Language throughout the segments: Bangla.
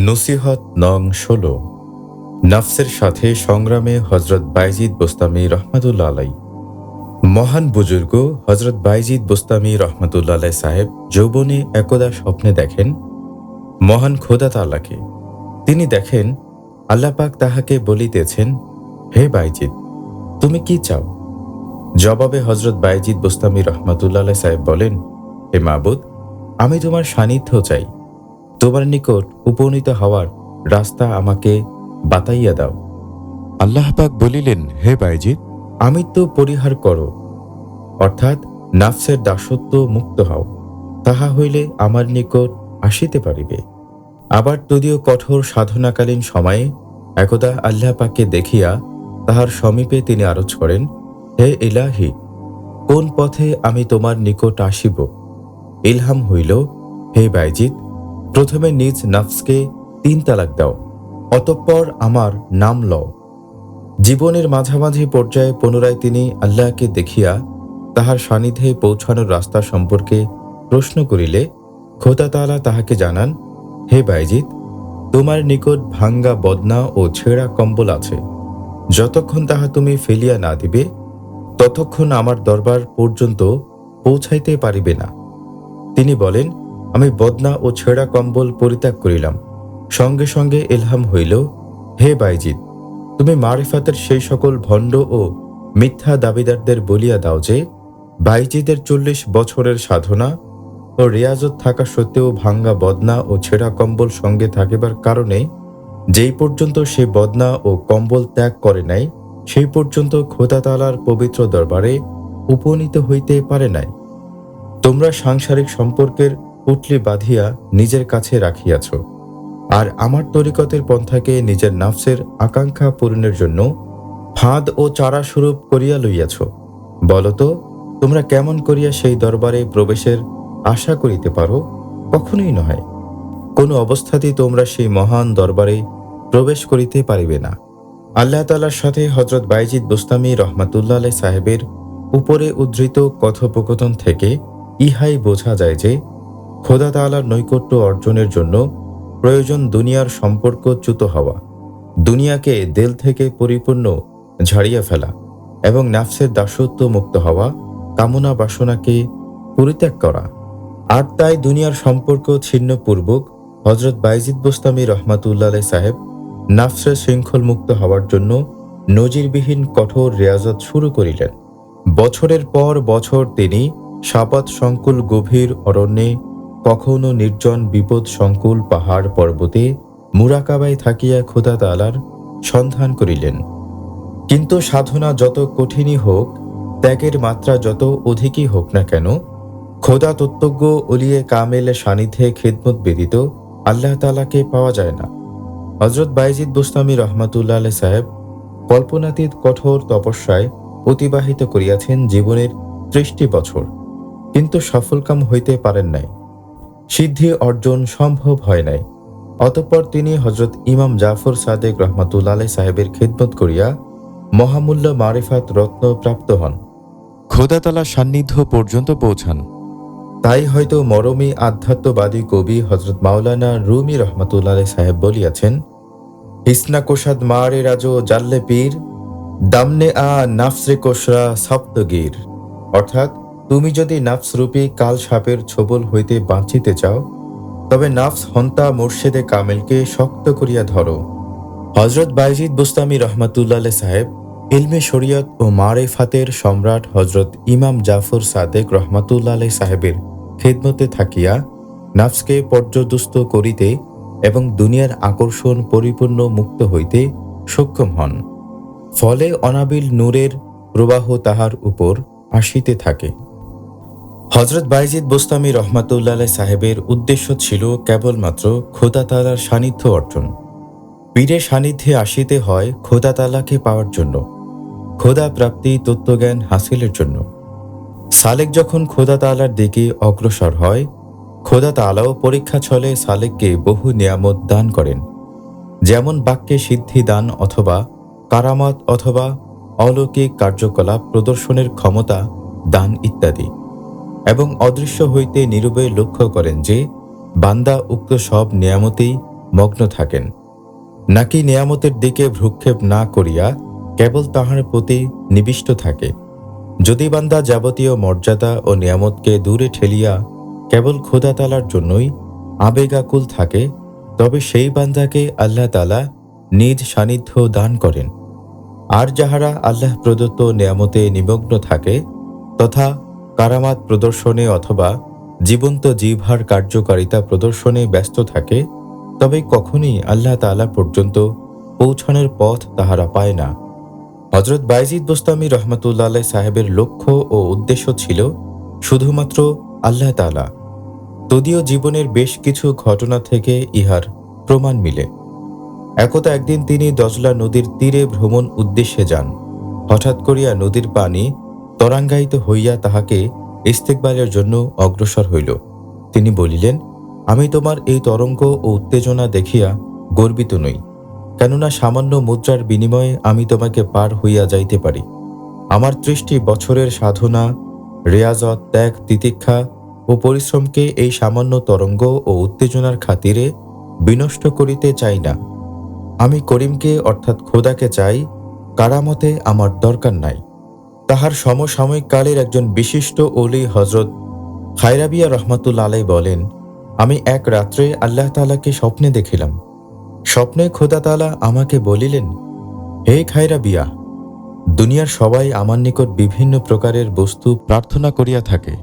নসিহত নং ১৬। নফসের সাথে সংগ্রামে হজরত বাইজিদ বোস্তামি রহমতুল্লাহ আলাই। মহান বুজুর্গ হজরত বাইজিদ বোস্তামি রহমতুল্লাহ আলাই সাহেব যৌবনে একদা স্বপ্নে দেখেন মহান খোদা তাআলাকে। তিনি দেখেন আল্লাহ পাক তাহাকে বলিতেছেন, হে বাইজিদ, তুমি কি চাও? জবাবে হজরত বাইজিদ বোস্তামি রহমতুল্লাহ আলাই সাহেব বলেন, হে মাবুদ, আমি তোমার সান্নিধ্য চাই। তোমার নিকট উপনীত হওয়ার রাস্তা আমাকে বাতাইয়া দাও। আল্লাহ পাক বলিলেন, হে বাইজিদ, আমিত্ব পরিহার করো, অর্থাৎ নাফসের দাসত্ব মুক্ত হও, তাহা হইলে আমার নিকট আসিতে পারিবে। আবার তদীয় কঠোর সাধনাকালীন সময়ে একদা আল্লাহ পাককে দেখিয়া তাহার সমীপে তিনি আরজ করেন, হে ইলাহি, কোন পথে আমি তোমার নিকট আসিব? ইলহাম হইল, হে বাইজিদ, প্রথমে নিজ নফসকে ৩ তালাক দাও, অতঃপর আমার নাম লও। জীবনের মাঝামাঝি পর্যায়ে পুনরায় তিনি আল্লাহকে দেখিয়া তাহার সান্নিধ্যে পৌঁছানোর রাস্তা সম্পর্কে প্রশ্ন করিলে খোদা তাআলা তাহাকে জানান, হে বাইজিদ, তোমার নিকট ভাঙ্গা বদনা ও ছেঁড়া কম্বল আছে। যতক্ষণ তাহা তুমি ফেলিয়া না দিবে, ততক্ষণ আমার দরবার পর্যন্ত পৌঁছাইতে পারিবে না। তিনি বলেন, আমি বদনা ও ছেঁড়া কম্বল পরিত্যাগ করিলাম। সঙ্গে সঙ্গে ইলহাম হইল, হে বাইজিদ, তুমি মারিফাতের সেই সকল ভণ্ড ও মিথ্যা দাবিদারদের বলিয়া দাও যে বাইজিদের ৪০ বছরের সাধনা ও রিয়াজত থাকা সত্ত্বেও ভাঙ্গা বদনা ও ছেঁড়া কম্বল সঙ্গে থাকিবার কারণে যেই পর্যন্ত সে বদনা ও কম্বল ত্যাগ করে নাই, সেই পর্যন্ত খোদা তাআলার পবিত্র দরবারে উপনীত হইতে পারে নাই। তোমরা সাংসারিক সম্পর্কের পুটলি বাঁধিয়া নিজের কাছে রাখিয়াছ, আর আমার তরিকতের পন্থাকে নিজের নাফসের আকাঙ্ক্ষা পূরণের জন্য ফাঁদ ও চারা স্বরূপ করিয়া লইয়াছ। বলতো, তোমরা কেমন করিয়া সেই দরবারে প্রবেশের আশা করিতে পারো? কখনোই নয়। কোন অবস্থাতেই তোমরা সেই মহান দরবারে প্রবেশ করিতে পারিবে না। আল্লাহ তাআলার সাথে হজরত বাইজিদ বোস্তামি রহমতুল্লাহ আলাই সাহেবের উপরে উদ্ধৃত কথোপকথন থেকে ইহাই বোঝা যায় যে খোদা তাআলার নৈকট্য অর্জনের জন্য প্রয়োজন দুনিয়ার সম্পর্কচ্যুত হওয়া, দুনিয়াকে দিল থেকে পরিপূর্ণ ঝাড়িয়া ফেলা এবং নাফসের দাসত্ব মুক্ত হওয়া, কামনা বাসনাকে পরিত্যাগ করা। আর তাই দুনিয়ার সম্পর্ক ছিন্ন পূর্বক হজরত বাইজিদ বোস্তামি রহমাতুল্লাহ আলাই সাহেব নাফসের শৃঙ্খল মুক্ত হওয়ার জন্য নজিরবিহীন কঠোর রিয়াজত শুরু করিলেন। বছরের পর বছর তিনি সাপাত সংকুল গভীর অরণ্যে, কখনো নির্জন বিপদ সংকুল পাহাড় পর্বতে মুরাকাবায় থাকিয়া খোদা তাআলার সন্ধান করিলেন। কিন্তু সাধনা যত কঠিনই হোক, ত্যাগের মাত্রা যত অধিকই হোক না কেন, খোদা তত্ত্বজ্ঞ ওলিয়ে কামেলের সান্নিধ্যে খিদমত ব্যতীত আল্লাহ তাআলাকে পাওয়া যায় না। হজরত বাইজিদ বোস্তামি রহমাতুল্লাহ আলাই সাহেব কল্পনাতীত কঠোর তপস্যায় অতিবাহিত করিয়াছেন জীবনের ৩০টি বছর, কিন্তু সফলকাম হইতে পারেন নাই। সিদ্ধি অর্জন সম্ভব হয় নাই। অতঃপর তিনি হজরত ইমাম জাফর সাদেক রহমাতুল্লাহ আলাই সাহেবের খিদমত করিয়া মহামূল্য মারিফাত রত্ন প্রাপ্ত হন, খোদা তাআলার সান্নিধ্য পর্যন্ত পৌঁছান। তাই হয়তো মরমী আধ্যাত্মবাদী কবি হজরত মাওলানা রুমি রহমাতুল্লাহ আলাই সাহেব বলিয়াছেন, হিসনা কোষাদ মারে রাজো জাল্লে পীর, দামনে আ নাফসরে কোশরা সপ্তগীর। অর্থাৎ, তুমি যদি নাফসরূপী কাল সাপের ছোবল হইতে বাঁচিতে চাও, তবে নাফস হন্তা মুর্শেদে কামেলকে শক্ত করিয়া ধরো। হজরত বাইজিদ বোস্তামি রহমাতুল্লাহ আলাই সাহেব ইলমে শরিয়ত ও মারেফাতের সম্রাট হজরত ইমাম জাফর সাদেক রহমাতুল্লাহ আলাই সাহেবের খিদমতে থাকিয়া নাফসকে পর্যদুস্ত করিতে এবং দুনিয়ার আকর্ষণ পরিপূর্ণ মুক্ত হইতে সক্ষম হন। ফলে অনাবিল নূরের প্রবাহ তাহার উপর আসিতে থাকে। হজরত বাইজিদ বোস্তামি রহমাতুল্লাহ আলাই সাহেবের উদ্দেশ্য ছিল কেবলমাত্র খোদা তাআলার সান্নিধ্য অর্জন। পীরের সান্নিধ্যে আসিতে হয় খোদা তাআলাকে পাওয়ার জন্য, খোদা প্রাপ্তি তত্ত্বজ্ঞান হাসিলের জন্য। সালেক যখন খোদা তাআলার দিকে অগ্রসর হয়, খোদা তাআলাও পরীক্ষা ছলে সালেককে বহু নিয়ামত দান করেন, যেমন বাক্যে সিদ্ধি দান অথবা কারামাত অথবা অলৌকিক কার্যকলাপ প্রদর্শনের ক্ষমতা দান ইত্যাদি, এবং অদৃশ্য হইতে নীরবে লক্ষ্য করেন যে বান্দা উক্ত সব নিয়ামতেই মগ্ন থাকেন, নাকি নেয়ামতের দিকে ভ্রুক্ষেপ না করিয়া কেবল তাহার প্রতি নিবিষ্ট থাকে? যদি বান্দা যাবতীয় মর্যাদা ও নিয়ামতকে দূরে ঠেলিয়া কেবল খোদা তালার জন্যই আবেগাকুল থাকে, তবে সেই বান্দাকে আল্লাহ তালা নিজ সান্নিধ্য দান করেন। আর যাহারা আল্লাহ প্রদত্ত নিয়ামতে নিমগ্ন থাকে তথা কারামাত প্রদর্শনে অথবা জীবন্ত জিহ্বার কার্যকারিতা প্রদর্শনে ব্যস্ত থাকে, তবে কখনই আল্লাহ তাআলা পর্যন্ত পৌঁছানোর পথ তাহারা পায় না। হযরত বায়জিদ বোস্তামী রহমতুল্লাহ আলাইহি সাহেবের লক্ষ্য ও উদ্দেশ্য ছিল শুধুমাত্র আল্লাহ তাআলা। যদিও জীবনের বেশ কিছু ঘটনা থেকে ইহার প্রমাণ মিলে। একদা একদিন তিনি দজলা নদীর তীরে ভ্রমণ উদ্দেশ্যে যান। হঠাৎ করিয়া নদীর পানি তরাঙ্গায়িত হইয়া তাহাকে ইস্তেকবালের জন্য অগ্রসর হইল। তিনি বলিলেন, আমি তোমার এই তরঙ্গ ও উত্তেজনা দেখিয়া গর্বিত নই, কেননা সামান্য মুদ্রার বিনিময়ে আমি তোমাকে পার হইয়া যাইতে পারি। আমার ৩০টি বছরের সাধনা, রেয়াজত, ত্যাগ, তিতিক্ষা ও পরিশ্রমকে এই সামান্য তরঙ্গ ও উত্তেজনার খাতিরে বিনষ্ট করিতে চাই না। আমি করিমকে অর্থাৎ খোদাকে চাই, কারামতে আমার দরকার নাই। তাহার সমসাময়িক কালের একজন বিশিষ্ট ওলি হজরত খায়রাবিয়া রহমাতুল্লাহ আলাইহি বলেন, আমি এক রাত্রে আল্লাহ তাআলাকে স্বপ্নে দেখিলাম। স্বপ্নে খোদা তাআলা আমাকে বলিলেন, হে খায়রাবিয়া, দুনিয়ার সবাই আমার নিকট বিভিন্ন প্রকারের বস্তু প্রার্থনা করিয়া থাকে,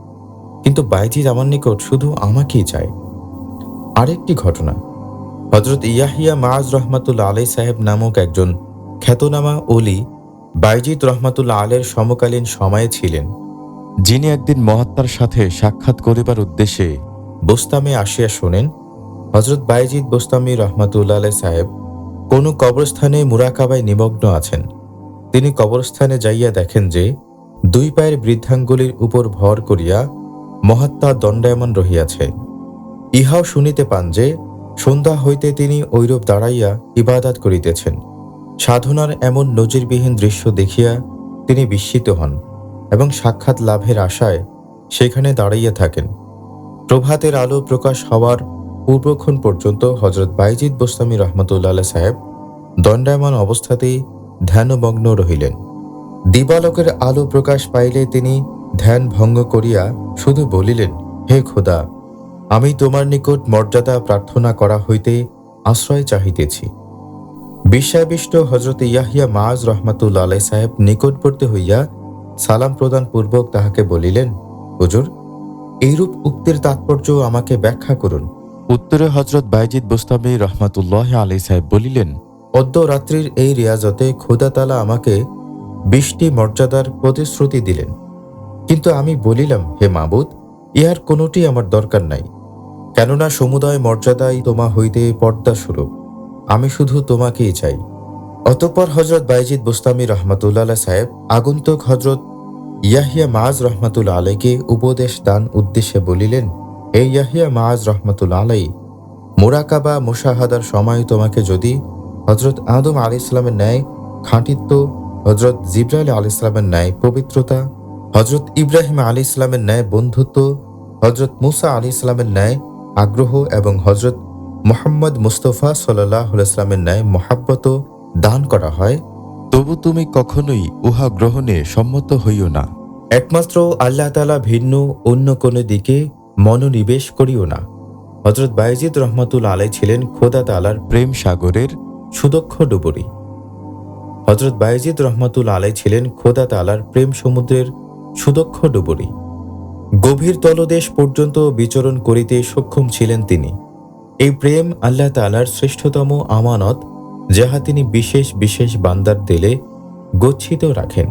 কিন্তু বাইজিদ আমার নিকট শুধু আমাকেই চায়। আরেকটি ঘটনা, হজরত ইয়াহিয়া মাআজ রহমাতুল্লাহ আলাইহি সাহেব নামক একজন খ্যাতনামা ওলি বাইজিদ রহমাতুল্লাহ আলাইহির সমকালীন সময়ে ছিলেন, যিনি একদিন মহাত্মার সাথে সাক্ষাৎ করিবার উদ্দেশ্যে বোস্তামে আসিয়া শোনেন হজরত বাইজিদ বোস্তামী রহমাতুল্লাহ আলাইহি সাহেব কোনো কবরস্থানে মুরাকাবায় নিমগ্ন আছেন। তিনি কবরস্থানে যাইয়া দেখেন যে 2 পায়ের বৃদ্ধাঙ্গুলির উপর ভর করিয়া মহাত্মা দণ্ডায়মান রহিয়াছে। ইহাও শুনিতে পান যে সন্ধ্যা হইতে তিনি ঐরূপ দাঁড়াইয়া ইবাদত করিতেছেন। সাধনার এমন নজিরবিহীন দৃশ্য দেখিয়া তিনি বিস্মিত হন এবং সাক্ষাৎ লাভের আশায় সেখানে দাঁড়াইয়া থাকেন। প্রভাতের আলো প্রকাশ হওয়ার পূর্বক্ষণ পর্যন্ত হজরত বাইজিদ বোস্তামী রহমতুল্লাহ আলাইহি সাহেব দণ্ডায়মান অবস্থাতেই ধ্যানমগ্ন রহিলেন। দিবালোকের আলো প্রকাশ পাইলে তিনি ধ্যান ভঙ্গ করিয়া শুধু বলিলেন, হে খোদা, আমি তোমার নিকট মর্যাদা প্রার্থনা করা হইতে আশ্রয় চাহিতেছি। বিশ্বাবিষ্ট হজরত ইয়াহিয়া মাআজ রহমাতুল্লাহ আলাইহি সাহেব নিকটবর্তী হইয়া সালাম প্রদান পূর্বক তাহাকে বলিলেন, হুজুর, এইরূপ উক্তির তাৎপর্য আমাকে ব্যাখ্যা করুন। উত্তরে হজরত বাইজিদ বোস্তামী রহমাতুল্লাহ আলাইহি সাহেব বলিলেন, অদ্য রাত্রির এই রিয়াজতে খোদা তাআলা আমাকে 20টি মর্যাদার প্রতিশ্রুতি দিলেন, কিন্তু আমি বলিলাম, হে মাবুদ, ইহার কোনোটি আমার দরকার নাই, কেননা সমুদয় মর্যাদাই তোমা হইতে পর্দা স্বরূপ। আমি শুধু তোমাকেই চাই। অতঃপর হজরত বাইজিদ বোস্তামী রহমাতুল্লাহ আলাইহি সাহেব আগন্তুক হজরত ইয়াহিয়া মাআজ রহমাতুল্লাহ আলাইকে উপদেশ দান উদ্দেশ্যে বলিলেন, হে ইয়াহিয়া মাআজ রহমাতুল্লাহ আলাইহি, মুরাকাবা মুশাহাদার সময় তোমাকে যদি হজরত আদম আলাইহিস সালামের ন্যায় খাঁটিত্ব, হজরত জিবরাইল আলাইহিস সালামের ন্যায় পবিত্রতা, হজরত ইব্রাহিম আলাইহিস সালামের ন্যায় বন্ধুত্ব, হজরত মুসা আলাইহিস সালামের ন্যায় আগ্রহ এবং হজরত মুহাম্মদ মুস্তাফা সাল্লাল্লাহু আলাইহি সাল্লামের ন্যায় মহাব্বত দান করা হয়, তবু তুমি কখনোই উহা গ্রহণে সম্মত হইও না। একমাত্র আল্লাহ তাআলা ভিন্ন অন্য কোনো দিকে মনোনিবেশ করিও না। হজরত বাইজিদ রহমাতুল্লাহ আলাইহি ছিলেন খোদা তাআলার প্রেম সাগরের সুদক্ষ ডুবুরি। হজরত বাইজিদ রহমাতুল্লাহ আলাইহি ছিলেন খোদা তাআলার প্রেম সমুদ্রের সুদক্ষ ডুবুরি। গভীর তলদেশ পর্যন্ত বিচরণ করিতে সক্ষম ছিলেন তিনি। এই প্রেম আল্লাহ তাআলার শ্রেষ্ঠতম আমানত, যাহা তিনি বিশেষ বিশেষ বান্দার দিলে গচ্ছিত রাখেন।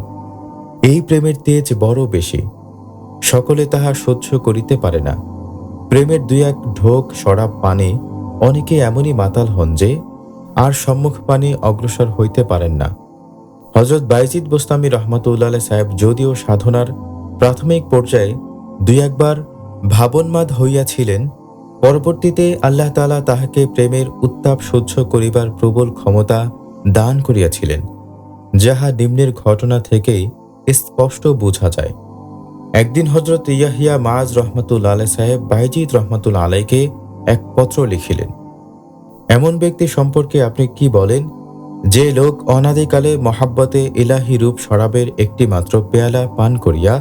এই প্রেমের তেজ বড় বেশি, সকলে তাহা সহ্য করিতে পারে না। প্রেমের 2-1 ঢোক শরাব পানে অনেকে এমনই মাতাল হন যে আর সম্মুখ পানে অগ্রসর হইতে পারেন না। হজরত বাইজিদ বোস্তামী রহমাতুল্লাহ আলাইহি সাহেব যদিও সাধনার প্রাথমিক পর্যায়ে 2-1 বার ভাবন্মাদ হইয়াছিলেন, পরবর্তীতে আল্লাহ তাআলা তাহাকে প্রেমের উত্তাপ সহ্য করিবার প্রবল ক্ষমতা দান করিয়াছিলেন, যাহা নিম্নের ঘটনা থেকেই স্পষ্ট বোঝা যায়। একদিন হজরত ইয়াহিয়া মাআজ রহমাতুল্লাহ আলাইহি সাহেব বাইজিদ রহমাতুল্লাহ আলাইকে এক পত্র লিখিলেন। এমন ব্যক্তি সম্পর্কে আপনি কি বলেন, যে লোক অনাদিকালে মহাব্বতে ইলাহি রূপ শরাবের একটি মাত্র পেয়ালা পান করিয়া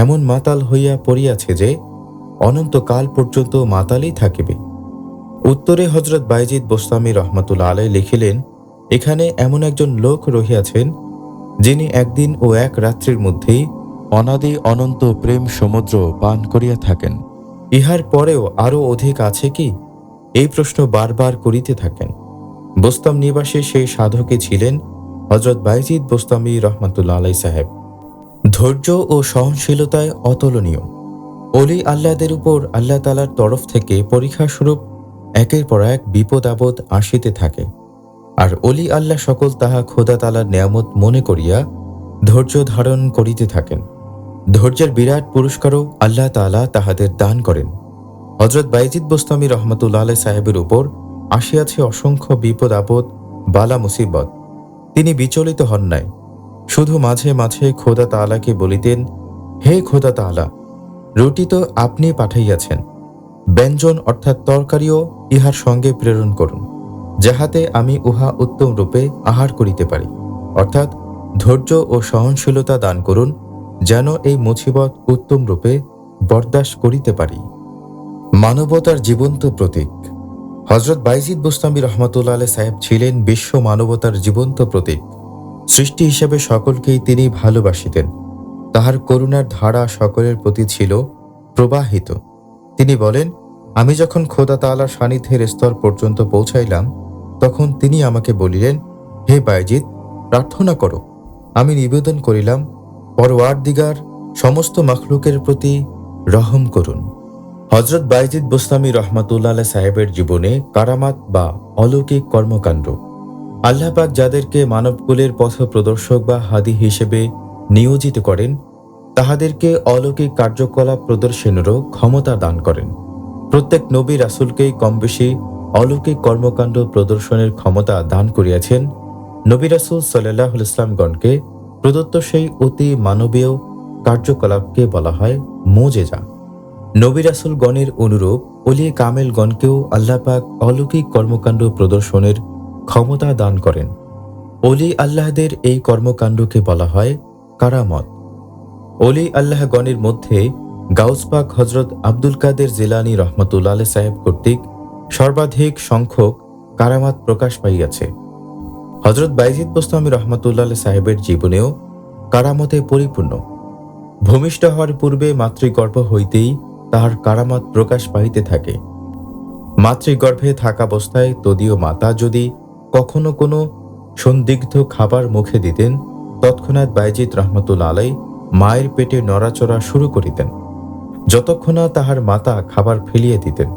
এমন মাতাল হইয়া পড়িয়াছে যে অনন্তকাল পর্যন্ত মাতালই থাকিবে। উত্তরে হজরত বাইজিদ বোস্তামি রহমতুল্লাহ আলাই লিখিলেন, এখানে এমন একজন লোক রহিয়াছেন, যিনি একদিন ও এক রাত্রির মধ্যেই অনাদি অনন্ত প্রেম সমুদ্র পান করিয়া থাকেন। ইহার পরেও আরও অধিক আছে কি, এই প্রশ্ন বারবার করিতে থাকেন। বোস্তাম নিবাসী সেই সাধকে ছিলেন হজরত বাইজিদ বোস্তামি রহমতুল্লাহ আলাই সাহেব। ধৈর্য ও সহনশীলতায় অতুলনীয়। অলি আল্লাহদের উপর আল্লাহ তালার তরফ থেকে পরীক্ষাস্বরূপ একের পর এক বিপদ আপদ আসিতে থাকে, আর অলি আল্লাহ সকল তাহা খোদা তালার নেয়ামত মনে করিয়া ধৈর্য ধারণ করিতে থাকেন। ধৈর্যের বিরাট পুরস্কারও আল্লাহ তাআলা তাহাদের দান করেন। হজরত বাইজিদ বোস্তামি রহমতুল্লাহ আলাই সাহেবের উপর আসিয়াছে অসংখ্য বিপদ আপদ, বালা মুসিবত। তিনি বিচলিত হন নাই, শুধু মাঝে মাঝে খোদা তাআলাকে বলিতেন, হে খোদা তাআলা, রুটি তো আপনি পাঠাইয়াছেন, ব্যঞ্জন অর্থাৎ তরকারিও ইহার সঙ্গে প্রেরণ করুন, যাহাতে আমি উহা উত্তম রূপে আহার করিতে পারি। অর্থাৎ ধৈর্য ও সহনশীলতা দান করুন, যেন এই মুসিবত উত্তম রূপে বরদাস্ত করিতে পারি। মানবতার জীবন্ত প্রতীক। হজরত বাইজিদ বোস্তামি রহমতুল্লাহ আলাই সাহেব ছিলেন বিশ্ব মানবতার জীবন্ত প্রতীক। সৃষ্টি হিসেবে সকলকেই তিনি ভালোবাসিতেন। তাহার করুণার ধারা সকলের প্রতি ছিল প্রবাহিত। তিনি বলেন, আমি যখন খোদা তাআলার সান্নিধ্যের স্তর পর্যন্ত পৌঁছাইলাম, তখন তিনি আমাকে বলিলেন, হে বাইজিদ, প্রার্থনা করো। আমি নিবেদন করিলাম, পরওয়ারদিগার, সমস্ত মাখলুকের প্রতি রহম করুন। হজরত বাইজিদ বোস্তামি রহমতুল্লাহ আলাই সাহেবের জীবনে কারামাত বা অলৌকিক কর্মকাণ্ড। আল্লাহ পাক যাদেরকে মানবকুলের পথ প্রদর্শক বা হাদি হিসেবে নিয়োজিত করেন, তাহাদেরকে অলৌকিক কার্যকলাপ প্রদর্শনেরও ক্ষমতা দান করেন। প্রত্যেক নবী রাসূলকেই কম বেশি অলৌকিক কর্মকাণ্ড প্রদর্শনের ক্ষমতা দান করিয়াছেন। নবী রাসূল সাল্লাল্লাহু আলাইহি ওয়াসাল্লামগণকে প্রদত্ত সেই অতি মানবীয় কার্যকলাপকে বলা হয় মুজিজা। নবী রাসূলগণের অনুরূপ ওলিয়ে কামেলগণকেও আল্লাহ পাক অলৌকিক কর্মকাণ্ড প্রদর্শনের ক্ষমতা দান করেন। অলি আল্লাহদের এই কর্মকাণ্ডকে বলা হয় কারামত। অলি আল্লাহগণের মধ্যে গাউস পাক হজরত আব্দুল কাদের জিলানী রহমতুল্লাহ আলাই সাহেব কর্তৃক সর্বাধিক সংখ্যক কারামাত প্রকাশ পাইয়াছে। হজরত বাইজিদ বোস্তামি রহমতুল্লাহ আলাই সাহেবের জীবনেও কারামতে পরিপূর্ণ। ভূমিষ্ঠ হওয়ার পূর্বে মাতৃগর্ভ হইতেই তাহার কারামাত প্রকাশ পাইতে থাকে। মাতৃগর্ভে থাকাবস্থায় তদীয় মাতা যদি কখনো কোনো সন্দিগ্ধ খাবার মুখে দিতেন, তৎক্ষণাৎ বাইজিদ রহমতুল্লাহ আলাই মায়ের পেটে নড়াচড়া শুরু করিতেন। যতক্ষণ না তাহার মাতা খাবার ফেলিয়ে দিতেন,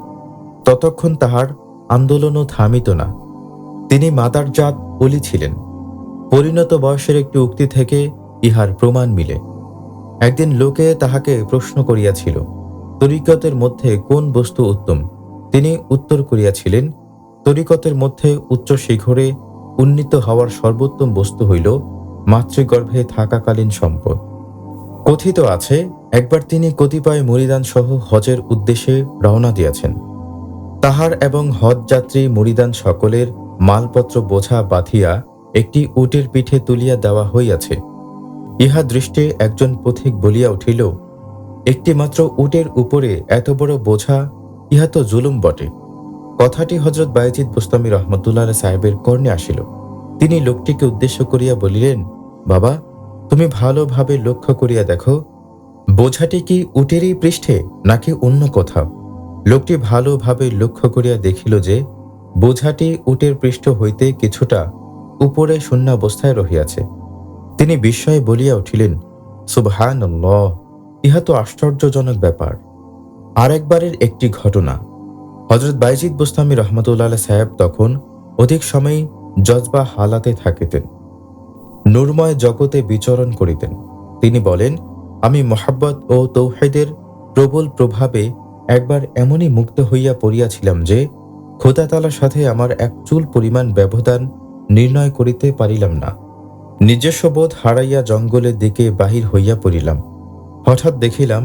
ততক্ষণ তাহার আন্দোলনও থামিত না। তিনি মাতার জাত অলি ছিলেন। পরিণত বয়সের একটি উক্তি থেকে ইহার প্রমাণ মিলে। একদিন লোকে তাহাকে প্রশ্ন করিয়াছিল, তরিকতের মধ্যে কোন বস্তু উত্তম? তিনি উত্তর করিয়াছিলেন, তরিকতের মধ্যে উচ্চ শিখরে উন্নীত হওয়ার সর্বোত্তম বস্তু হইল মাতৃগর্ভে থাকাকালীন সম্পদ। কথিত আছে, একবার তিনি কতিপয় মুরিদান সহ হজের উদ্দেশ্যে রওনা দিয়াছেন। তাহার এবং হজ যাত্রী মুরিদান সকলের মালপত্র বোঝা বাঁধিয়া একটি উটের পিঠে তুলিয়া দেওয়া হইয়াছে। ইহা দৃষ্টে একজন পথিক বলিয়া উঠিল, একটি মাত্র উটের উপরে এত বড় বোঝা, ইহা তো জুলুম বটে। কথাটি হজরত বাইজিদ বোস্তামি রহমতুল্লাহ সাহেবের কর্ণে আসিল। তিনি লোকটিকে উদ্দেশ্য করিয়া বলিলেন, বাবা, তুমি ভালোভাবে লক্ষ্য করিয়া দেখো, বোঝাটি কি উটেরই পৃষ্ঠে নাকি অন্য কোথাও? লোকটি ভালোভাবে লক্ষ্য করিয়া দেখিল যে বোঝাটি উটের পৃষ্ঠ হইতে কিছুটা উপরে শূন্যাবস্থায় রহিয়াছে। তিনি বিস্ময়ে বলিয়া উঠিলেন, সুবহানাল্লাহ, ইহা তো আশ্চর্যজনক ব্যাপার। আরেকবারের একটি ঘটনা। হজরত বাইজিদ বোস্তামি রহমতুল্লাহ সাহেব তখন অধিক সময় জজবা হালাতে থাকিতেন, নূরময় জগতে বিচরণ করিতেন। তিনি বলেন, আমি মোহাব্বত ও তৌহিদের প্রবল প্রভাবে একবার এমনই মুক্ত হইয়া পড়িয়াছিলাম যে খোদা তাআলার সাথে আমার এক চুল পরিমাণ ব্যবধান নির্ণয় করিতে পারিলাম না। নিজস্ব বোধ হারাইয়া জঙ্গলের দিকে বাহির হইয়া পড়িলাম। হঠাৎ দেখিলাম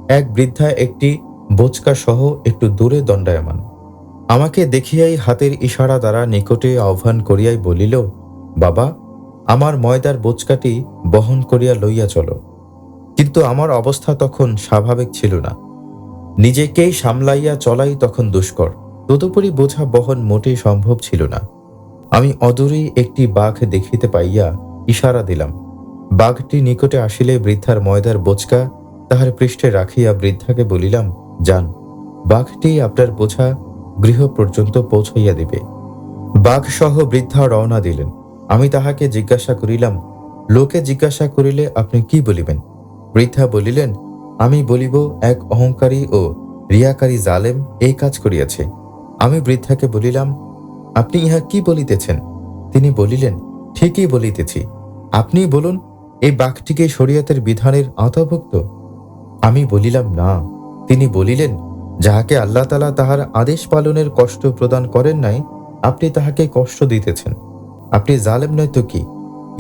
এক বৃদ্ধা একটি বোচকা সহ একটু দূরে দণ্ডায়মান। আমাকে দেখিয়াই হাতের ইশারা দ্বারা নিকটে আহ্বান করিয়াই বলিল, বাবা, আমার ময়দার বোচকাটি বহন করিয়া লইয়া চলো। কিন্তু আমার অবস্থা তখন স্বাভাবিক ছিল না। নিজেকেই সামলাইয়া চলাই তখন দুষ্কর, তদুপরি বোঝা বহন মোটেই সম্ভব ছিল না। আমি অদূরেই একটি বাঘ দেখিতে পাইয়া ইশারা দিলাম। বাঘটি নিকটে আসিলে বৃদ্ধার ময়দার বোচকা তাহার পৃষ্ঠে রাখিয়া বৃদ্ধাকে বলিলাম, যান, বাঘটি আপনার বোঝা গৃহ পর্যন্ত পৌঁছাইয়া দিবে। বাঘসহ বৃদ্ধা রওনা দিলেন। আমি তাহাকে জিজ্ঞাসা করিলাম, লোকে জিজ্ঞাসা করিলে আপনি কি বলিবেন? বৃদ্ধা বলিলেন, আমি বলিব, এক অহংকারী ও রিয়াকারী জালেম এই কাজ করিয়াছে। আমি বৃদ্ধাকে বলিলাম, আপনি ইহা কি বলিতেছেন? তিনি বলিলেন, ঠিকই বলিতেছি। আপনি বলুন, এই বাঘটিকে শরীয়তের বিধানের আওতাভুক্ত? আমি বলিলাম, না। তিনি বলিলেন, যাহাকে আল্লাহ তাআলা তাহার আদেশ পালনের কষ্ট প্রদান করেন নাই, আপনি তাহাকে কষ্ট দিতেছেন। আপনি জালেম নয় তো কি?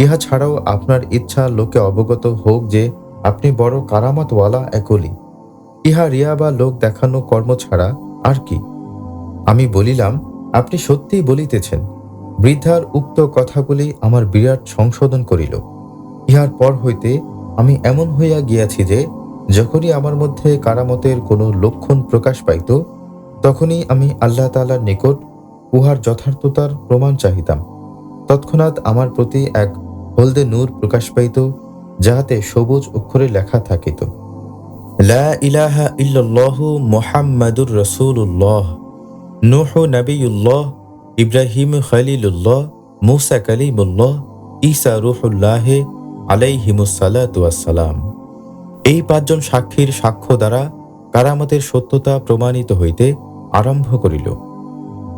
ইহা ছাড়াও আপনার ইচ্ছা লোকে অবগত হোক যে আপনি বড় কারামাতওয়ালা এক অলি। ইহা রিয়া বা লোক দেখানো কর্ম ছাড়া আর কি? আমি বলিলাম, আপনি সত্যিই বলিতেছেন। বৃদ্ধার উক্ত কথাগুলি আমার বিরাট সংশোধন করিল। ইহার পর হইতে আমি এমন হইয়া গিয়াছি যে যখনই আমার মধ্যে কারামতের কোনো লক্ষণ প্রকাশ পাইত, তখনই আমি আল্লাহ তাআলার নিকট উহার যথার্থতার প্রমাণ চাহিতাম। তৎক্ষণাৎ আমার প্রতি এক হলদে নূর প্রকাশ পাইত, যাহাতে সবুজ অক্ষরে লেখা থাকিত, লা ইলাহা ইল্লাল্লাহু মুহাম্মাদুর রাসূলুল্লাহ, নূহ নবিয়ুল্লাহ, ইব্রাহিম খলিলুল্লাহ, মূসা কালিমুল্লাহ, ঈসা রূহুল্লাহ আলাইহিমুস সালাতু ওয়াস সালাম। এই পাঁচজন সাক্ষীর সাক্ষ্য দ্বারা কারামতের সত্যতা প্রমাণিত হইতে আরম্ভ করিল।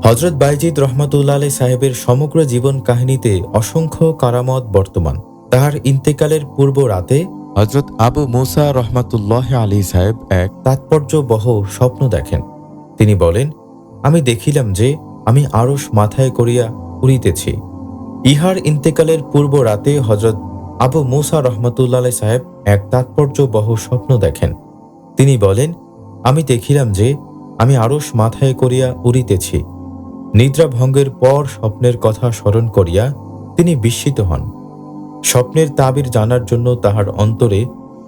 হযরত বাইজিদ রহমাতুল্লাহ আলাইহি সাহেবের সমগ্র জীবন কাহিনীতে অসংখ্য কারামত বর্তমান। তাহার ইন্তেকালের পূর্ব রাতে হযরত আবু মুসা রহমাতুল্লাহ আলাইহি সাহেব এক তাৎপর্যবহ স্বপ্ন দেখেন। তিনি বলেন, আমি দেখিলাম যে আমি আরশ মাথায় করিয়া উড়িতেছি। ইহার ইন্তেকালের পূর্ব রাতে হযরত আবু মুসা রহমাতুল্লাহ আলাইহি সাহেব এক তাৎপর্যবহ স্বপ্ন দেখেন। তিনি বলেন, আমি দেখিলাম যে আমি আরশ মাথায় করিয়া উড়িতেছি। নিদ্রা ভঙ্গের পর স্বপ্নের কথা স্মরণ করিয়া তিনি বিস্মিত হন। স্বপ্নের তাবির জানার জন্য তাহার অন্তরে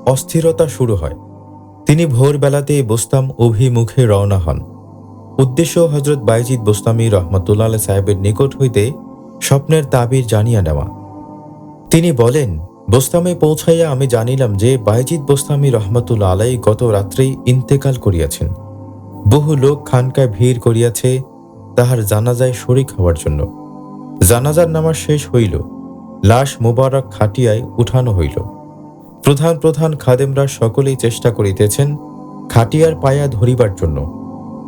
অস্থিরতা শুরু হয়। তিনি ভোরবেলাতে বোস্তাম অভিমুখে রওনা হন। উদ্দেশ্য হযরত বাইজিদ বোস্তামী রহমাতুল্লাহ আলাইহি সাহেবের নিকট হইতে স্বপ্নের তাবির জানিয়া নেওয়া। তিনি বলেন, বোস্তামে পৌঁছাইয়া আমি জানিলাম যে বাইজিদ বোস্তামী রহমাতুল্লাহ আলাইহি গত রাত্রেই ইন্তেকাল করিয়াছেন। বহু লোক খানকায় ভিড় করিয়াছে তাহার জানাজায় শরীক হওয়ার জন্য। জানাজার নামাজ শেষ হইল, লাশ মোবারক খাটিয়ায় উঠানো হইল। প্রধান প্রধান খাদেমরা সকলেই চেষ্টা করিতেছেন খাটিয়ার পায়া ধরিবার জন্য।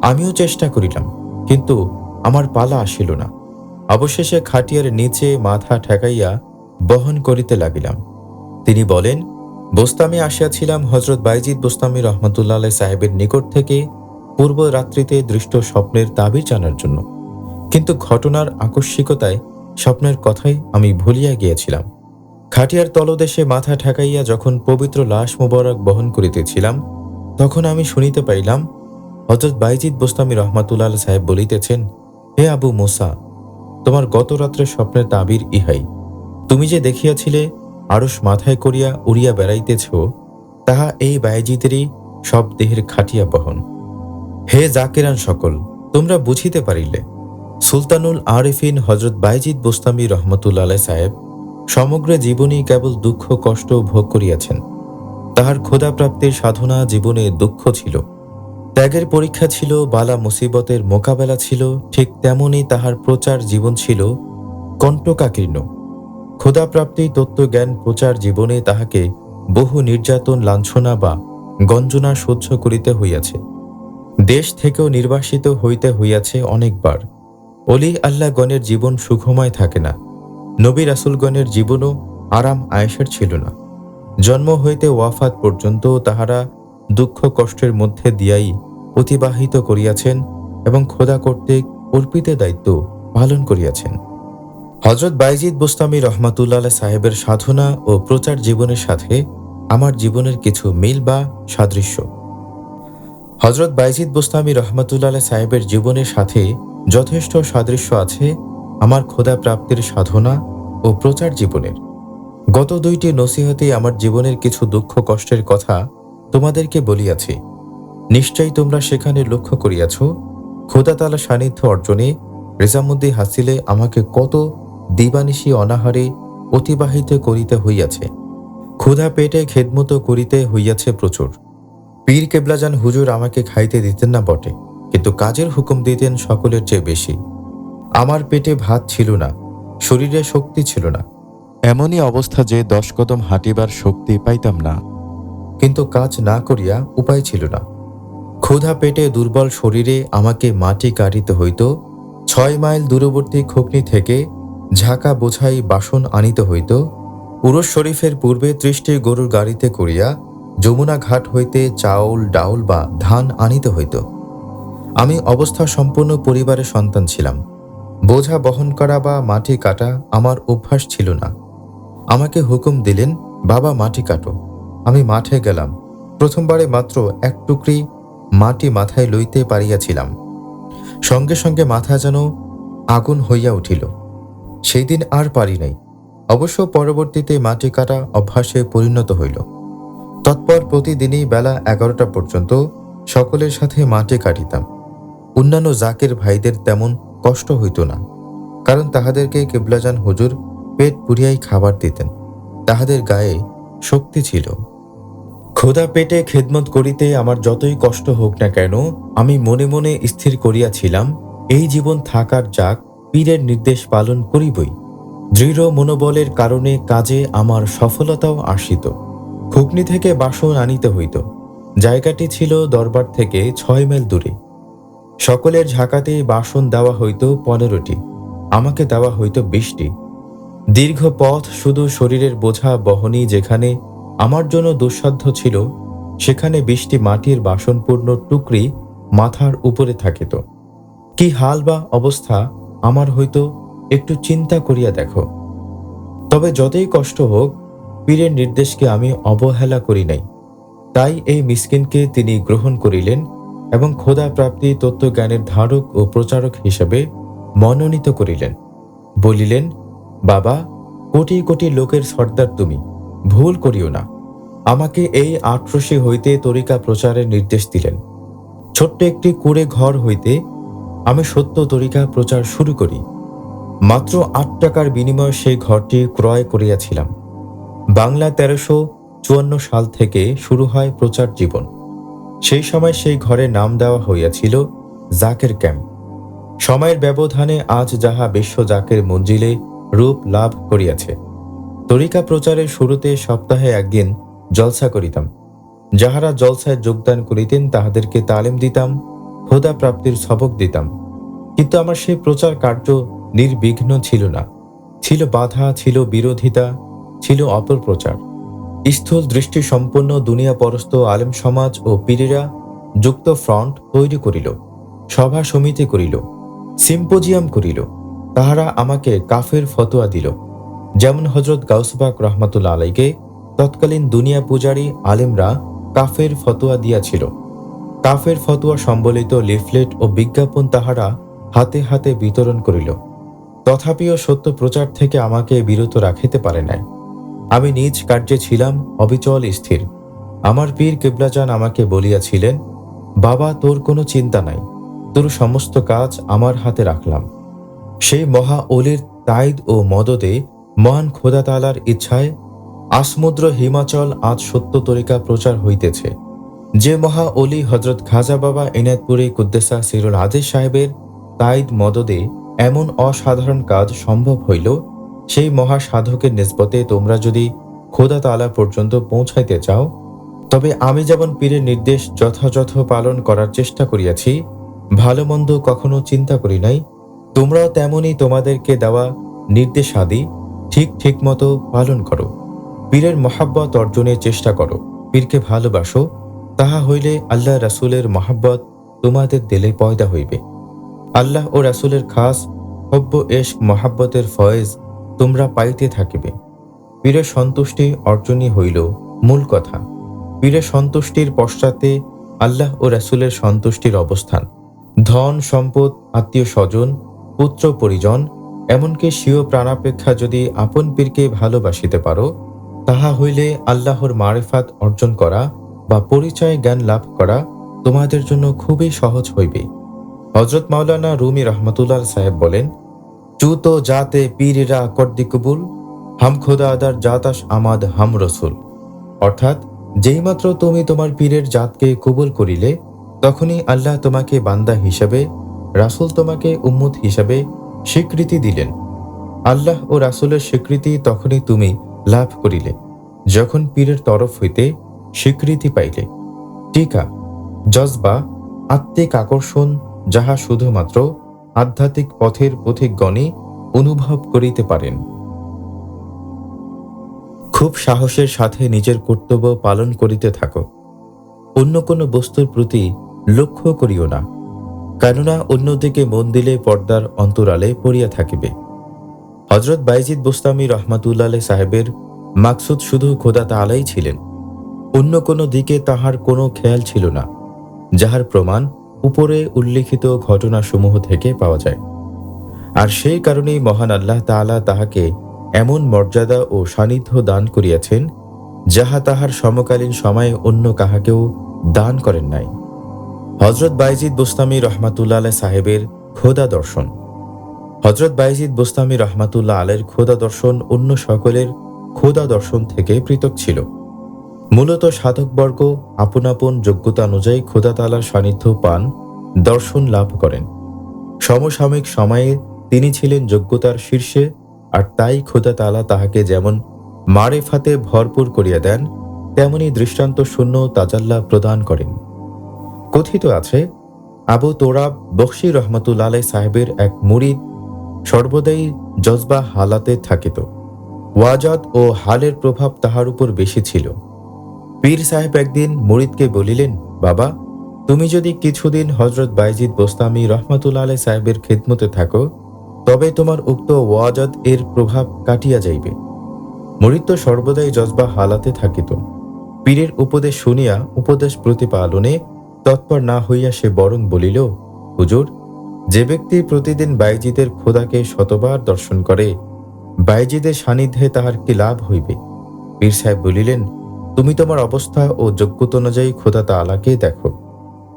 আমিও চেষ্টা করিলাম, কিন্তু আমার পালা আসিল না। অবশেষে খাটিয়ার নিচে মাথা ঠেকাইয়া বহন করিতে লাগিলাম। তিনি বলেন, বোস্তামে আসিয়াছিলাম হযরত বাইজিদ বোস্তামী রহমাতুল্লাহ আলাইহি সাহেবের নিকট থেকে পূর্ব রাত্রিতে দৃষ্ট স্বপ্নের তাবির জানার জন্য, কিন্তু ঘটনার আকস্মিকতায় স্বপ্নের কথাই আমি ভুলিয়া গিয়েছিলাম। খাটিয়ার তলদেশে মাথা ঠেকাইয়া যখন পবিত্র লাশ মোবারক বহন করিতেছিলাম, তখন আমি শুনিতে পাইলাম হযরত বাইজিদ বোস্তামী রহমাতুল্লাহ আলাইহি সাহেব বলিতেছেন, হে আবু মুসা, তোমার গত রাত্রের স্বপ্নের তাবির ইহাই। তুমি যে দেখিয়াছিলে আরশ মাথায় করিয়া উড়িয়া বেড়াইতেছ, তাহা এই বাইজিদেরই সব দেহের খাটিয়া বহন। হে জাকিরান সকল, তোমরা বুঝিতে পারিলে সুলতানুল আরিফিন হযরত বাইজিদ বোস্তামী রহমাতুল্লাহ আলাইহি সাহেব সমগ্র জীবনই কেবল দুঃখ কষ্ট ভোগ করিয়াছেন। তাহার ক্ষুধাপ্রাপ্তির সাধনা জীবনে দুঃখ ছিল, ত্যাগের পরীক্ষা ছিল, বালা মুসিবতের মোকাবেলা ছিল। ঠিক তেমনি তাহার প্রচার জীবন ছিল কণ্টকাকীর্ণ। ক্ষুধাপ্রাপ্তি তত্ত্বজ্ঞান প্রচার জীবনে তাহাকে বহু নির্যাতন, লাঞ্ছনা বা গঞ্জনা সহ্য করিতে হইয়াছে। দেশ থেকেও নির্বাসিত হইতে হইয়াছে অনেকবার। অলি আল্লাহগণের জীবন সুখময় থাকে না। নবী রাসূলগণের জীবনও আরাম আয়েশের ছিল না। জন্ম হইতে ওয়াফাত পর্যন্ত তাহারা দুঃখ কষ্টের মধ্যে দিয়াই অতিবাহিত করিয়াছেন এবং খোদা কর্তৃক অর্পিত দায়িত্ব পালন করিয়াছেন। হযরত বাইজিদ বোস্তামী রহমাতুল্লাহ আলাইহি সাহেবের সাধনা ও প্রচার জীবনের সাথে আমার জীবনের কিছু মিল বা সাদৃশ্য। হযরত বাইজিদ বোস্তামী রহমাতুল্লাহ সাহেবের জীবনের সাথে যথেষ্ট সাদৃশ্য আছে আমার খোদা প্রাপ্তির সাধনা ও প্রচার জীবনের। গত 2টি নসিহতে আমার জীবনের কিছু দুঃখ কষ্টের কথা তোমাদেরকে বলিয়াছি। নিশ্চয়ই তোমরা সেখানে লক্ষ্য করিয়াছ খোদা তাআলা সান্নিধ্য অর্জনে রেজামুদ্দি হাসিলে আমাকে কত দিবানিশি অনাহারে অতিবাহিত করিতে হইয়াছে। ক্ষুধা পেটে খেদমত করিতে হইয়াছে প্রচুর। পীর কেবলাজান হুজুর আমাকে খাইতে দিতেন না বটে, কিন্তু কাজের হুকুম দিতেন সকলের চেয়ে বেশি। আমার পেটে ভাত ছিল না, শরীরে শক্তি ছিল না, এমনই অবস্থা যে 10 কদম হাঁটিবার শক্তি পাইতাম না, কিন্তু কাজ না করিয়া উপায় ছিল না। ক্ষুধা পেটে দুর্বল শরীরে আমাকে মাটি কাটিতে হইত। 6 মাইল দূরবর্তী খোকনি থেকে ঝাঁকা বোঝাই বাসন আনিতে হইত। উরস শরীফের পূর্বে 30টি গরুর গাড়িতে করিয়া যমুনা ঘাট হইতে চাউল ডাউল বা ধান আনিতে হইত। আমি অবস্থা সম্পন্ন পরিবারের সন্তান ছিলাম। বোঝা বহন করা বা মাটি কাটা আমার অভ্যাস ছিল না। আমাকে হুকুম দিলেন, বাবা মাটি কাটো। আমি মাঠে গেলাম। প্রথমবারে মাত্র 1 টুকরি মাটি মাথায় লইতে পারিয়াছিলাম। সঙ্গে সঙ্গে মাথা যেন আগুন হইয়া উঠিল। সেই দিন আর পারি নাই। অবশ্য পরবর্তীতে মাটি কাটা অভ্যাসে পরিণত হইল। তৎপর প্রতিদিনই বেলা 11টা পর্যন্ত সকলের সাথে মাটি কাটিতাম। অন্যান্য জাকের ভাইদের তেমন কষ্ট হইত না, কারণ তাহাদেরকে কেবলাজান হুজুর পেট পুরিয়াই খাবার দিতেন। তাহাদের গায়ে শক্তি ছিল। ক্ষুধা পেটে খেদমত করিতে আমার যতই কষ্ট হোক না কেন, আমি মনে মনে স্থির করিয়াছিলাম এই জীবন থাকার যাক, পীরের নির্দেশ পালন করিবই। দৃঢ় মনোবলের কারণে কাজে আমার সফলতাও আসিত। খুকনি থেকে বাসন আনিতে হইত। জায়গাটি ছিল দরবার থেকে 6 মাইল দূরে। সকলের ঝাঁকাতে বাসন দেওয়া হইত 15টি, আমাকে দেওয়া হইত 20টি। দীর্ঘ পথ শুধু শরীরের বোঝা বহনই যেখানে আমার জন্য দুঃসাধ্য ছিল, সেখানে 20টি মাটির বাসনপূর্ণ টুকরি মাথার উপরে থাকিত। কি হাল বা অবস্থা আমার হইতো একটু চিন্তা করিয়া দেখো। তবে যতই কষ্ট হোক, পীরের নির্দেশকে আমি অবহেলা করি নাই। তাই এই মিসকিনকে তিনি গ্রহণ করিলেন এবং খোদা প্রাপ্তি তত্ত্বজ্ঞানের ধারক ও প্রচারক হিসেবে মনোনীত করিলেন। বলিলেন, বাবা, কোটি কোটি লোকের সর্দার তুমি, ভুল করিও না। আমাকে এই আটরশি হইতে তরিকা প্রচারের নির্দেশ দিলেন। ছোট্ট একটি কুঁড়ে ঘর হইতে আমি সত্য তরিকা প্রচার শুরু করি। মাত্র 8 টাকার বিনিময়ে সেই ঘরটি ক্রয় করিয়াছিলাম। বাংলা 1354 সাল থেকে শুরু হয় প্রচার জীবন। সেই সময় সেই ঘরের নাম দেওয়া হইয়াছিল জাকের ক্যাম্প। সময়ের ব্যবধানে আজ যাহা বিশ্ব জাকের মঞ্জিলে রূপ লাভ করিয়াছে। তরিকা প্রচারের শুরুতে সপ্তাহে 1 দিন জলসা করিতাম। যাহারা জলসায় যোগদান করিতেন তাহাদেরকে তালিম দিতাম, খোদা প্রাপ্তির সবক দিতাম। কিন্তু আমার সেই প্রচার কার্য নির্বিঘ্ন ছিল না। ছিল বাধা, ছিল বিরোধিতা, ছিল অপপ্রচার। স্থূল দৃষ্টি সম্পন্ন দুনিয়া পরস্ত আলেম সমাজ ও পীরেরা যুক্ত ফ্রন্ট তৈরি করিল, সভা সমিতি করিল, সিম্পোজিয়াম করিল। তাহারা আমাকে কাফের ফতোয়া দিল। যেমন হযরত গাউসবাক রহমাতুল্লাহ আলাইকে তৎকালীন দুনিয়া পূজারী আলেমরা কাফের ফতোয়া দিয়াছিল। কাফের ফতোয়া সম্বলিত লিফলেট ও বিজ্ঞাপন তাহারা হাতে হাতে বিতরণ করিল। তথাপিও সত্য প্রচার থেকে আমাকে বিরত রাখিতে পারে নাই। আমি নিজ কার্যে ছিলাম অবিচল স্থির। আমার পীর কেবলাজান আমাকে বলিয়াছিলেন, বাবা, তোর কোনো চিন্তা নাই, তোর সমস্ত কাজ আমার হাতে রাখলাম। সেই মহা ওলির তাইদ ও মদদে মহান খোদা তাআলার ইচ্ছায় আসমুদ্র হিমাচল আজ সত্য তরিকা প্রচার হইতেছে। যে মহা ওলি হযরত খাজা বাবা এনায়েতপুরী কুদ্দেসা সিরুল আদিস সাহেবের তাইদ মদদে এমন অসাধারণ কাজ সম্ভব হইল, সেই মহা সাধকের নিসবতে তোমরা যদি খোদা তাআলা পর্যন্ত পৌঁছাইতে চাও, তবে আমি যেমন পীরের নির্দেশ যথাযথ পালন করার চেষ্টা করিয়াছি, ভালো মন্দ কখনো চিন্তা করি নাই, তোমরাও তেমনি তোমাদেরকে দেওয়া নির্দেশাদি ঠিক মতো পালন করো। পীরের মহাব্বত অর্জনের চেষ্টা করো। পীরকে ভালোবাসো, তাহা হইলে আল্লাহ রাসূলের মহাব্বত তোমাদের দিলে পয়দা হইবে। আল্লাহ ও রাসূলের খাস হব্ব এশক মহাব্বতের ফয়েজ তোমরা পাইতে থাকিবে। পীরের সন্তুষ্টি অর্জনই হইল মূল কথা। পীরের সন্তুষ্টির পশ্চাতে আল্লাহ ও রাসূলের সন্তুষ্টির অবস্থান। ধন সম্পদ, আত্মীয় স্বজন, পুত্র পরিজন, এমনকি স্বীয় প্রাণাপেক্ষা যদি আপন পীরকে ভালোবাসিতে পারো, তাহা হইলে আল্লাহর মারিফাত অর্জন করা বা পরিচয় জ্ঞান লাভ করা তোমাদের জন্য খুবই সহজ হইবে। হযরত মাওলানা রুমি রহমতুল্লাহ সাহেব বলেন, চু তো জাতে পীরেরা কর্দি কবুল, হাম খোদা আদার জাতাস আমাদ হাম রসুল। অর্থাৎ যেইমাত্র তুমি তোমার পীরের জাতকে কবুল করিলে, তখনই আল্লাহ তোমাকে বান্দা হিসাবে, রাসূল তোমাকে উম্মত হিসাবে স্বীকৃতি দিলেন। আল্লাহ ও রাসূলের স্বীকৃতি তখনই তুমি লাভ করিলে, যখন পীরের তরফ হইতে স্বীকৃতি পাইলে। টিকা, জজবা, আত্মিক আকর্ষণ, যাহা শুধুমাত্র আধ্যাত্মিক পথের পথিকগণই অনুভব করিতে পারেন। খুব সাহসের সাথে নিজের কর্তব্য পালন করিতে থাকো। অন্য কোনো বস্তুর প্রতি লক্ষ্য করিও না, কেননা অন্যদিকে মন দিলে পর্দার অন্তরালে পড়িয়া থাকিবে। হযরত বাইজিদ বোস্তামী রহমাতুল্লাহ সাহেবের মাকসুদ শুধু খোদা তাআলাই ছিলেন, অন্য কোনো দিকে তাহার কোনো খেয়াল ছিল না, যাহার প্রমাণ উপরে উল্লিখিত ঘটনাসমূহ থেকে পাওয়া যায়। আর সেই কারণেই মহান আল্লাহ তাআলা তাহাকে এমন মর্যাদা ও সান্নিধ্য দান করিয়াছেন, যাহা তাহার সমকালীন সময়ে অন্য কাহাকেও দান করেন নাই। হযরত বাইজিদ বোস্তামী রহমাতুল্লাহ সাহেবের খোদা দর্শন। হযরত বাইজিদ বোস্তামী রহমাতুল্লাহ আলাইহির খোদা দর্শন অন্য সকলের খোদা দর্শন থেকে পৃথক ছিল। মূলত সাধকবর্গ আপন আপন যোগ্যতা অনুযায়ী খোদা তাআলার সান্নিধ্য পান, দর্শন লাভ করেন। সমসাময়িক সময়ে তিনি ছিলেন যোগ্যতার শীর্ষে, আর তাই খোদা তাআলা তাহাকে যেমন মারেফাতে ভরপুর করিয়া দেন, তেমনি দৃষ্টান্ত শূন্য তাজাল্লা প্রদান করেন। কথিত আছে, আবু তোরাব বখশী রহমতুল্লাহ আলাইহি সাহেবের এক মুরিদ সর্বদাই জজবা হালাতে থাকিত। ওয়াজাত ও হালের প্রভাব তাহার উপর বেশি ছিল। পীর সাহেব একদিন মুরিদকে বলিলেন, বাবা, তুমি যদি কিছুদিন হযরত বাইজিদ বোস্তামী রহমতুল্লাহ আলাইহি সাহেবের খিদমতে থাকো, তবে তোমার উক্ত ওয়াজাত এর প্রভাব কাটিয়া যাইবে। মুরিদ তো সর্বদাই জজবা হালাতে থাকিত। পীরের উপদেশ শুনিয়া উপদেশ প্রতিপালনে তৎপর না হইয়া সে বরং বলিল, হুজুর, যে ব্যক্তি প্রতিদিন বাইজিদের খোদাকে শতবার দর্শন করে, বাইজিদের সান্নিধ্যে তাহার কি লাভ হইবে? পীর সাহেব বলিলেন, তুমি তোমার অবস্থা ও যোগ্যতা অনুযায়ী খোদা তাআলাকে দেখো।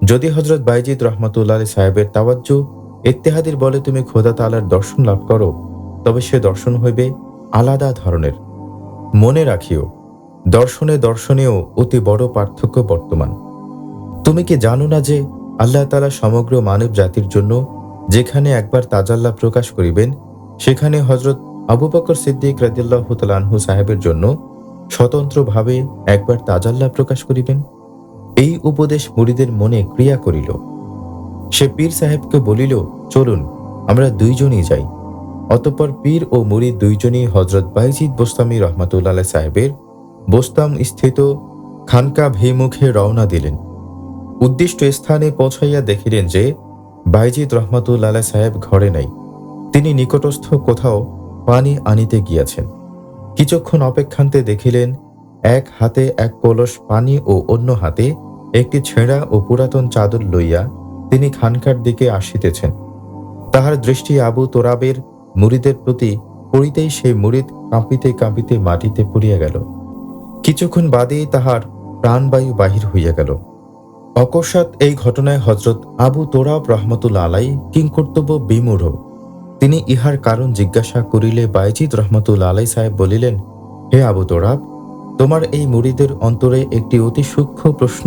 যদি হযরত বাইজিদ রহমতুল্লাহ আলাইহি সাহেবের তাওয়াজ্জুহ ইত্তেহাদির বলে তুমি খোদা তাআলার দর্শন লাভ করো, তবে সে দর্শন হইবে আলাদা ধরনের। মনে রাখিও, দর্শনে দর্শনেও অতি বড় পার্থক্য বর্তমান। তুমি কি জানো না যে আল্লাহ তাআলা সমগ্র মানব জাতির জন্য যেখানে একবার তাজাল্লা প্রকাশ করিবেন, সেখানে হযরত আবু বকর সিদ্দিক রাদিয়াল্লাহু তাআলা আনহু সাহেবের জন্য স্বতন্ত্রভাবে একবার তাজাল্লা প্রকাশ করিবেন? এই উপদেশ মুরিদের মনে ক্রিয়া করিল। সে পীর সাহেবকে বলিল, চলুন আমরা দুইজনই যাই। অতঃপর পীর ও মুরিদ দুইজনই হযরত বাইজিদ বোস্তামী রহমাতুল্লাহ আলাইহি সাহেবের বোস্তাম স্থিত খানকাভিমুখে রওনা দিলেন। উদ্দিষ্ট স্থানে পৌঁছাইয়া দেখিলেন যে বাইজিদ রহমাতুল্লাহ আলাইহি সাহেব ঘরে নাই। তিনি নিকটস্থ কোথাও পানি আনিতে গিয়াছেন। কিছুক্ষণ অপেক্ষান্তে দেখিলেন এক হাতে এক কলস পানি ও অন্য হাতে একটি ছেঁড়া ও পুরাতন চাদর লইয়া তিনি খানকার দিকে আসিতেছেন। তাহার দৃষ্টি আবু তোরাবের মুরিদের প্রতি পড়িতেই সেই মুরিদ কাঁপিতে কাঁপিতে মাটিতে পড়িয়া গেল। কিছুক্ষণ বাদেই তাহার প্রাণবায়ু বাহির হইয়া গেল। অকস্মাৎ এই ঘটনায় হযরত আবু তোরাব রহমতুল্লাহ আলাইহি কিংকর্তব্য বিমূঢ়। তিনি ইহার কারণ জিজ্ঞাসা করিলে বাইজিদ রহমতুল্লাহ আলাইহি সাহেব বলিলেন, হে আবু তোরাব, তোমার এই মুরিদের অন্তরে একটি অতি সূক্ষ্ম প্রশ্ন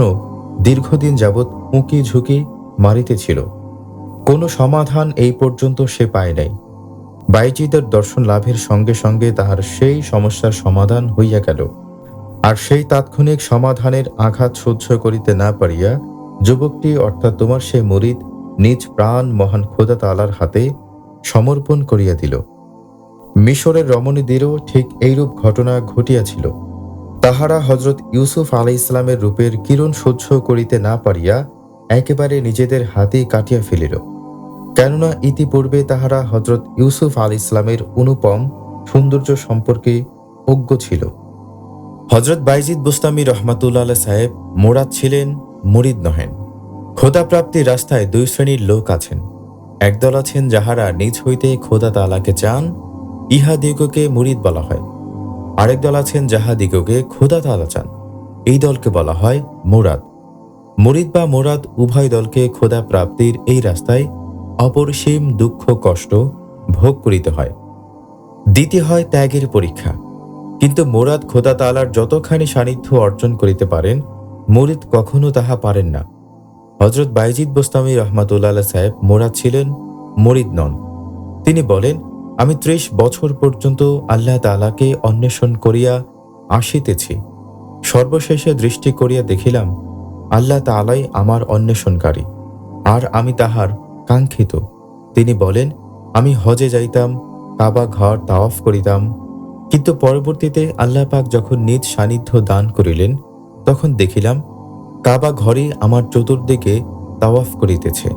দীর্ঘদিন যাবৎ উঁকি ঝুঁকি মারিতেছিল। কোনো সমাধান এই পর্যন্ত সে পায় নাই। বাইজিদের দর্শন লাভের সঙ্গে সঙ্গে তাহার সেই সমস্যার সমাধান হইয়া গেল। আর সেই তাৎক্ষণিক সমাধানের আঘাত সহ্য করিতে না পারিয়া যুবকটি অর্থাৎ তোমার সে মুরিদ নিজ প্রাণ মহান খোদা তাআলার হাতে সমর্পণ করিয়া দিল। মিশরের রমণীদেরও ঠিক এইরূপ ঘটনা ঘটিয়াছিল। তাহারা হযরত ইউসুফ আলাইহিস সালামের রূপের কিরণ সহ্য করিতে না পারিয়া একেবারে নিজেদের হাতেই কাটিয়া ফেলিল। কেননা ইতিপূর্বে তাহারা হযরত ইউসুফ আলাইহিস সালামের অনুপম সৌন্দর্য সম্পর্কে অজ্ঞ ছিল। হযরত বাইজিদ বোস্তামী রহমাতুল্লাহ আলাইহি সাহেব মোরাদ ছিলেন মুরিদ নহেন। খোদাপ্রাপ্তির রাস্তায় দুই শ্রেণীর লোক আছেন। একদল আছেন যাহারা নিজ হইতে খোদা তাআলাকে চান, ইহাদিগকে মুরিদ বলা হয়। আরেক দল আছেন যাহাদিগকে খোদা তাআলা চান, এই দলকে বলা হয় মুরাদ। মুরিদ বা মুরাদ উভয় দলকে খোদা প্রাপ্তির এই রাস্তায় অপরিসীম দুঃখ কষ্ট ভোগ করিতে হয়, দিতে হয় ত্যাগের পরীক্ষা। কিন্তু মুরাদ খোদা তাআলার যতখানি সান্নিধ্য অর্জন করিতে পারেন, মুরিদ কখনো তাহা পারেন না। হযরত বায়জিদ বোস্তামী রহমাতুল্লাহ আলাইহি সাহেব মুরাদ ছিলেন, মুরিদ নন। তিনি বলেন, আমি ৩০ বছর পর্যন্ত আল্লাহ তাআলাকে অন্বেষণ করিয়া আসিতেছি। সর্বশেষে দৃষ্টি করিয়া দেখিলাম আল্লাহ তাআলাই আমার অন্বেষণকারী, আর আমি তাহার কাঙ্ক্ষিত। তিনি বলেন, আমি হজে যাইতাম, কাবা ঘর তাওয়াফ করিতাম, কিন্তু পরবর্তীতে আল্লাহ পাক যখন নিজ সান্নিধ্য দান করিলেন, তখন দেখিলাম কাবা ঘরে আমার চতুর্দিকে তাওয়াফ করিতেছে।